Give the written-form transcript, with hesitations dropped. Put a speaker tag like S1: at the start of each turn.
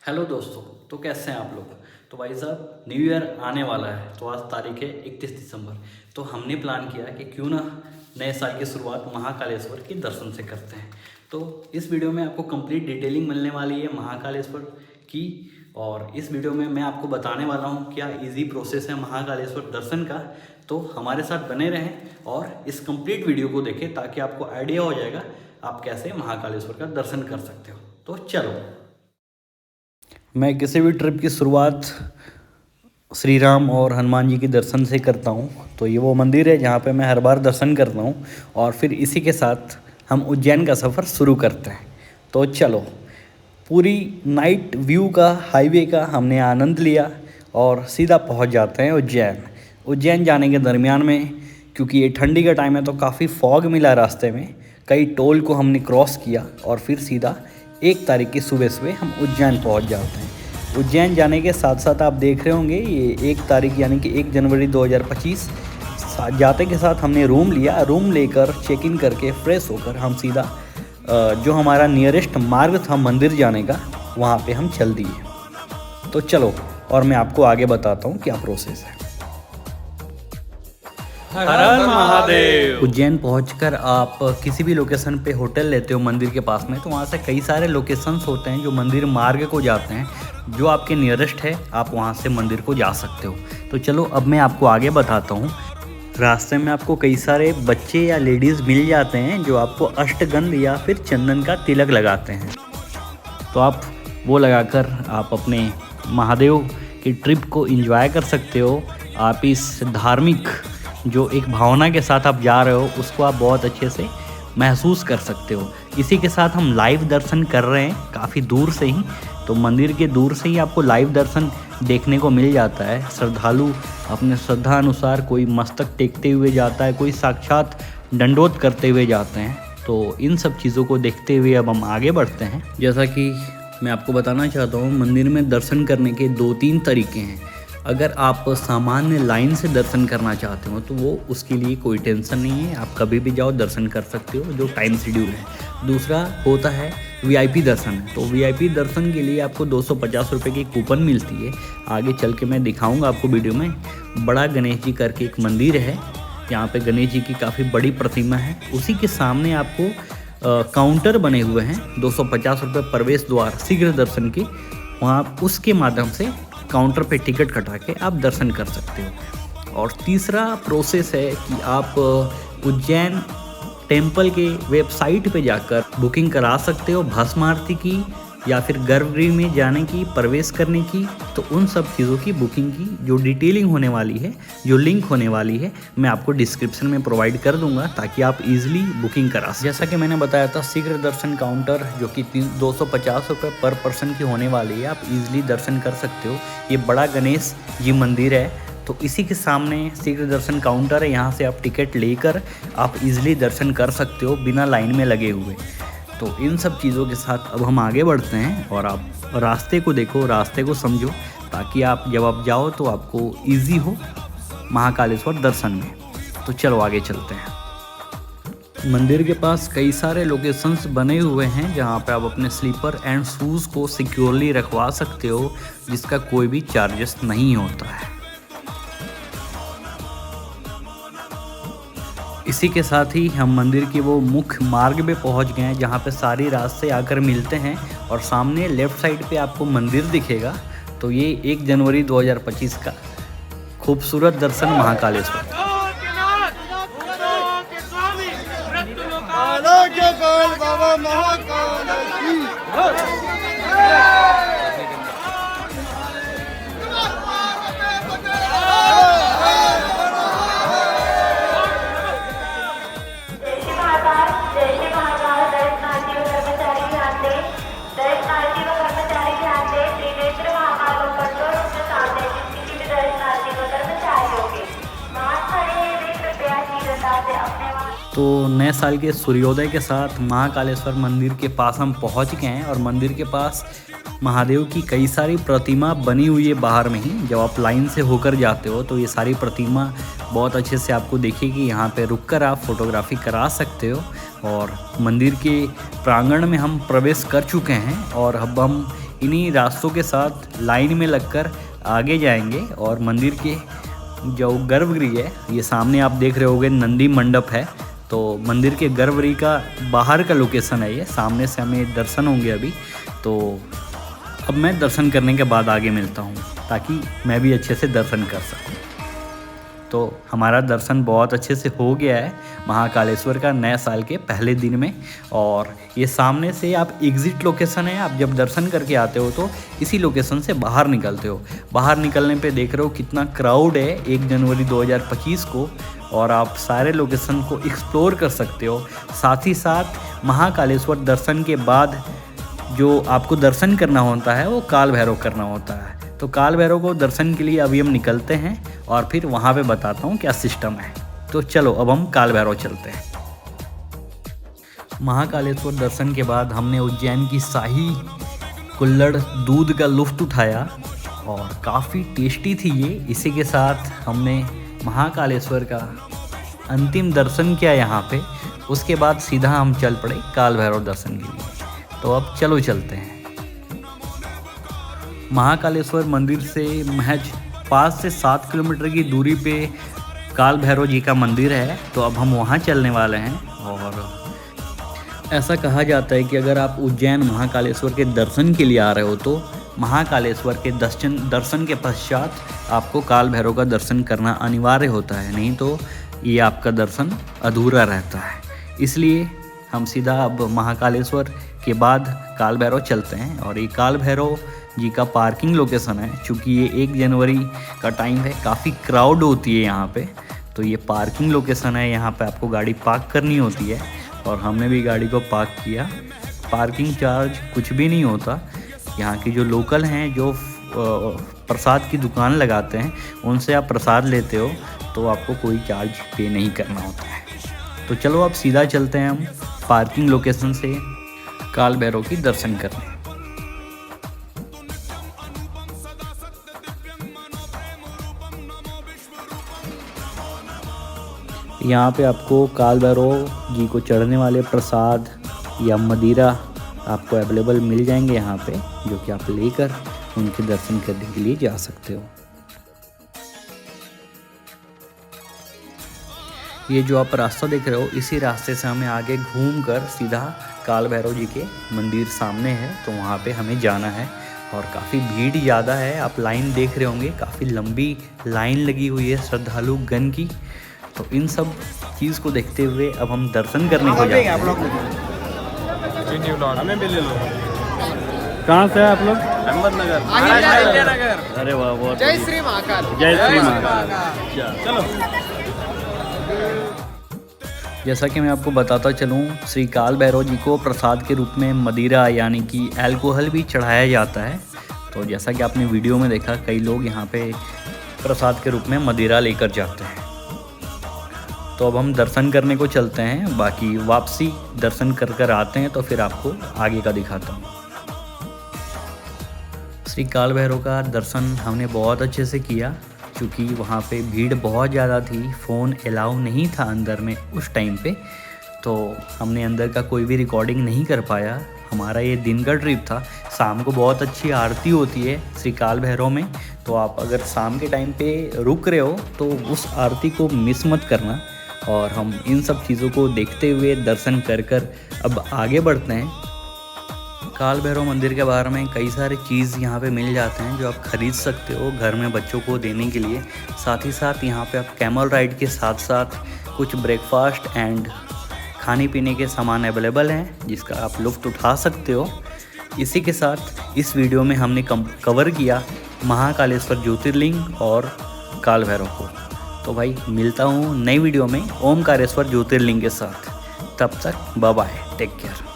S1: Hello दोस्तों। तो कैसे हैं आप लोग। तो भाई साहब न्यू ईयर आने वाला है, तो आज तारीख है 31 दिसंबर। तो हमने प्लान किया कि क्यों ना नए साल की शुरुआत महाकालेश्वर के दर्शन से करते हैं। तो इस वीडियो में आपको कंप्लीट डिटेलिंग मिलने वाली है महाकालेश्वर की। और इस वीडियो में मैं आपको बताने वाला हूँ क्या इजी प्रोसेस है महाकालेश्वर दर्शन का। तो हमारे साथ बने रहें और इस कंप्लीट वीडियो को देखें ताकि आपको आइडिया हो जाएगा आप कैसे महाकालेश्वर का दर्शन कर सकते हो। तो चलो, मैं किसी भी ट्रिप की शुरुआत श्री राम और हनुमान जी के दर्शन से करता हूँ। तो ये वो मंदिर है जहाँ पे मैं हर बार दर्शन करता हूँ और फिर इसी के साथ हम उज्जैन का सफ़र शुरू करते हैं। तो चलो, पूरी नाइट व्यू का हाईवे का हमने आनंद लिया और सीधा पहुँच जाते हैं उज्जैन। उज्जैन जाने के दरमियान में, क्योंकि ये ठंडी का टाइम है, तो काफ़ी फॉग मिला रास्ते में। कई टोल को हमने क्रॉस किया और फिर सीधा 1 तारीख की सुबह सुबह हम उज्जैन पहुंच जाते हैं। उज्जैन जाने के साथ साथ आप देख रहे होंगे ये 1 तारीख यानी कि 1 जनवरी 2025 जाते के साथ हमने रूम लिया। रूम लेकर चेक इन करके फ्रेश होकर हम सीधा जो हमारा नियरेस्ट मार्ग था मंदिर जाने का, वहाँ पे हम चल दिए। तो चलो, और मैं आपको आगे बताता हूँ क्या प्रोसेस है।
S2: हर हर महादेव।
S1: उज्जैन पहुंचकर आप किसी भी लोकेशन पे होटल लेते हो मंदिर के पास में, तो वहाँ से कई सारे लोकेशंस होते हैं जो मंदिर मार्ग को जाते हैं। जो आपके नियरेस्ट है आप वहाँ से मंदिर को जा सकते हो। तो चलो, अब मैं आपको आगे बताता हूँ। रास्ते में आपको कई सारे बच्चे या लेडीज़ मिल जाते हैं जो आपको अष्टगंध या फिर चंदन का तिलक लगाते हैं। तो आप वो लगाकर आप अपने महादेव की ट्रिप को एंजॉय कर सकते हो। आप इस धार्मिक जो एक भावना के साथ आप जा रहे हो उसको आप बहुत अच्छे से महसूस कर सकते हो। इसी के साथ हम लाइव दर्शन कर रहे हैं काफ़ी दूर से ही। तो मंदिर के दूर से ही आपको लाइव दर्शन देखने को मिल जाता है। श्रद्धालु अपने श्रद्धा अनुसार कोई मस्तक टेकते हुए जाता है, कोई साक्षात दंडोत करते हुए जाते हैं। तो इन सब चीज़ों को देखते हुए अब हम आगे बढ़ते हैं। जैसा कि मैं आपको बताना चाहता हूँ, मंदिर में दर्शन करने के 2-3 तरीके हैं। अगर आप सामान्य लाइन से दर्शन करना चाहते हो तो वो उसके लिए कोई टेंशन नहीं है, आप कभी भी जाओ दर्शन कर सकते हो, जो टाइम शेड्यूल है। दूसरा होता है वीआईपी दर्शन। तो वीआईपी दर्शन के लिए आपको 250 रुपये की कूपन मिलती है। आगे चल के मैं दिखाऊंगा आपको वीडियो में। बड़ा गणेश जी करके एक मंदिर है, यहाँ पे गणेश जी की काफ़ी बड़ी प्रतिमा है। उसी के सामने आपको काउंटर बने हुए हैं, 250 रुपये प्रवेश द्वार शीघ्र दर्शन के। वहाँ उसके माध्यम से काउंटर पे टिकट कटा के आप दर्शन कर सकते हो। और तीसरा प्रोसेस है कि आप उज्जैन टेम्पल के वेबसाइट पे जाकर बुकिंग करा सकते हो भस्म आरती की या फिर गर्भगृह में जाने की, प्रवेश करने की। तो उन सब चीज़ों की बुकिंग की जो डिटेलिंग होने वाली है, जो लिंक होने वाली है, मैं आपको डिस्क्रिप्शन में प्रोवाइड कर दूंगा ताकि आप इजीली बुकिंग करा सकें। जैसा कि मैंने बताया था, शीघ्र दर्शन काउंटर जो कि 250 रुपये पर पर्सन की होने वाली है, आप इजीली दर्शन कर सकते हो। ये बड़ा गणेश जी मंदिर है, तो इसी के सामने शीघ्र दर्शन काउंटर है। यहाँ से आप टिकट लेकर आप इजीली दर्शन कर सकते हो बिना लाइन में लगे हुए। तो इन सब चीज़ों के साथ अब हम आगे बढ़ते हैं और आप रास्ते को देखो, रास्ते को समझो, ताकि आप जब आप जाओ तो आपको इजी हो महाकालेश्वर दर्शन में। तो चलो आगे चलते हैं। मंदिर के पास कई सारे लोकेशंस बने हुए हैं जहां पे आप अपने स्लीपर एंड शूज़ को सिक्योरली रखवा सकते हो, जिसका कोई भी चार्जेस नहीं होता है। इसी के साथ ही हम मंदिर के वो मुख्य मार्ग पे पहुंच गए हैं जहाँ पे सारी रास्ते आकर मिलते हैं और सामने लेफ़्ट साइड पे आपको मंदिर दिखेगा। तो ये 1 जनवरी 2025 का खूबसूरत दर्शन महाकालेश्वर। तो नए साल के सूर्योदय के साथ महाकालेश्वर मंदिर के पास हम पहुंच गए हैं और मंदिर के पास महादेव की कई सारी प्रतिमा बनी हुई है बाहर में ही। जब आप लाइन से होकर जाते हो तो ये सारी प्रतिमा बहुत अच्छे से आपको दिखेगी। यहाँ पे रुककर आप फोटोग्राफी करा सकते हो। और मंदिर के प्रांगण में हम प्रवेश कर चुके हैं और अब हम इन्हीं रास्तों के साथ लाइन में लगकर आगे जाएंगे और मंदिर के जो गर्भगृह है, ये सामने आप देख रहे होंगे नंदी मंडप है, तो मंदिर के गर्भगृह का बाहर का लोकेशन है ये। सामने से हमें दर्शन होंगे अभी, तो अब मैं दर्शन करने के बाद आगे मिलता हूँ ताकि मैं भी अच्छे से दर्शन कर सकूँ। तो हमारा दर्शन बहुत अच्छे से हो गया है महाकालेश्वर का नए साल के पहले दिन में। और ये सामने से आप एग्ज़िट लोकेशन है, आप जब दर्शन करके आते हो तो इसी लोकेशन से बाहर निकलते हो। बाहर निकलने पे देख रहे हो कितना क्राउड है 1 जनवरी 2025 को, और आप सारे लोकेशन को एक्सप्लोर कर सकते हो। साथ ही साथ महाकालेश्वर दर्शन के बाद जो आपको दर्शन करना होता है वो काल भैरव करना होता है। तो काल भैरव को दर्शन के लिए अभी हम निकलते हैं और फिर वहाँ पे बताता हूँ क्या सिस्टम है। तो चलो अब हम काल भैरव चलते हैं। महाकालेश्वर दर्शन के बाद हमने उज्जैन की शाही कुल्हड़ दूध का लुत्फ़ उठाया और काफ़ी टेस्टी थी ये। इसी के साथ हमने महाकालेश्वर का अंतिम दर्शन किया यहाँ पे। उसके बाद सीधा हम चल पड़े काल भैरव दर्शन के लिए। तो अब चलो चलते हैं। महाकालेश्वर मंदिर से महज 5 से 7 किलोमीटर की दूरी पे काल भैरव जी का मंदिर है, तो अब हम वहाँ चलने वाले हैं। और ऐसा कहा जाता है कि अगर आप उज्जैन महाकालेश्वर के दर्शन के लिए आ रहे हो तो महाकालेश्वर के दर्शन के पश्चात आपको काल भैरव का दर्शन करना अनिवार्य होता है, नहीं तो ये आपका दर्शन अधूरा रहता है। इसलिए हम सीधा अब महाकालेश्वर के बाद काल भैरव चलते हैं। और ये काल भैरव जी का पार्किंग लोकेशन है, चूँकि ये 1 जनवरी का टाइम है, काफ़ी क्राउड होती है यहाँ पे, तो ये पार्किंग लोकेशन है। यहाँ पे आपको गाड़ी पार्क करनी होती है और हमने भी गाड़ी को पार्क किया। पार्किंग चार्ज कुछ भी नहीं होता। यहाँ के जो लोकल हैं, जो प्रसाद की दुकान लगाते हैं, उनसे आप प्रसाद लेते हो तो आपको कोई चार्ज पे नहीं करना होता है। तो चलो अब सीधा चलते हैं हम पार्किंग लोकेशन से काल भैरव की दर्शन करने। यहाँ पे आपको काल भैरव जी को चढ़ने वाले प्रसाद या मदिरा आपको अवेलेबल मिल जाएंगे यहाँ पे, जो कि आप लेकर उनके दर्शन करने के लिए जा सकते हो। ये जो आप रास्ता देख रहे हो, इसी रास्ते से हमें आगे घूमकर सीधा काल भैरव जी के मंदिर सामने है, तो वहाँ पे हमें जाना है। और काफ़ी भीड़ ज़्यादा है, आप लाइन देख रहे होंगे, काफ़ी लंबी लाइन लगी हुई है श्रद्धालु गण की। तो इन सब चीज़ को देखते हुए अब हम दर्शन करने को जाते हैं। कहाँ से है आप लोग?
S2: अहमदनगर।
S1: अरे वाह, बहुत
S3: जय श्री महाकाल।
S1: जय श्री महाकाल। चलो, जैसा कि मैं आपको बताता चलूँ, श्री काल भैरव जी को प्रसाद के रूप में मदिरा यानी कि अल्कोहल भी चढ़ाया जाता है। तो जैसा कि आपने वीडियो में देखा, कई लोग यहाँ पे प्रसाद के रूप में मदिरा लेकर जाते हैं। तो अब हम दर्शन करने को चलते हैं, बाकी वापसी दर्शन कर आते हैं तो फिर आपको आगे का दिखाता हूँ। श्री काल भैरव का दर्शन हमने बहुत अच्छे से किया, क्योंकि वहाँ पे भीड़ बहुत ज़्यादा थी, फ़ोन अलाउ नहीं था अंदर में उस टाइम पे, तो हमने अंदर का कोई भी रिकॉर्डिंग नहीं कर पाया। हमारा ये दिन का ट्रिप था। शाम को बहुत अच्छी आरती होती है श्री काल भैरव में, तो आप अगर शाम के टाइम पे रुक रहे हो तो उस आरती को मिस मत करना। और हम इन सब चीज़ों को देखते हुए दर्शन कर अब आगे बढ़ते हैं। काल भैरव मंदिर के बाहर में कई सारे चीज़ यहाँ पे मिल जाते हैं जो आप ख़रीद सकते हो घर में बच्चों को देने के लिए। साथ ही साथ यहाँ पे आप कैमल राइड के साथ साथ कुछ ब्रेकफास्ट एंड खाने पीने के सामान अवेलेबल हैं जिसका आप लुत्फ़ उठा सकते हो। इसी के साथ इस वीडियो में हमने कवर किया महाकालेश्वर ज्योतिर्लिंग और काल भैरव को। तो भाई मिलता हूँ नई वीडियो में ओमकारेश्वर ज्योतिर्लिंग के साथ। तब तक बाय बाय, टेक केयर।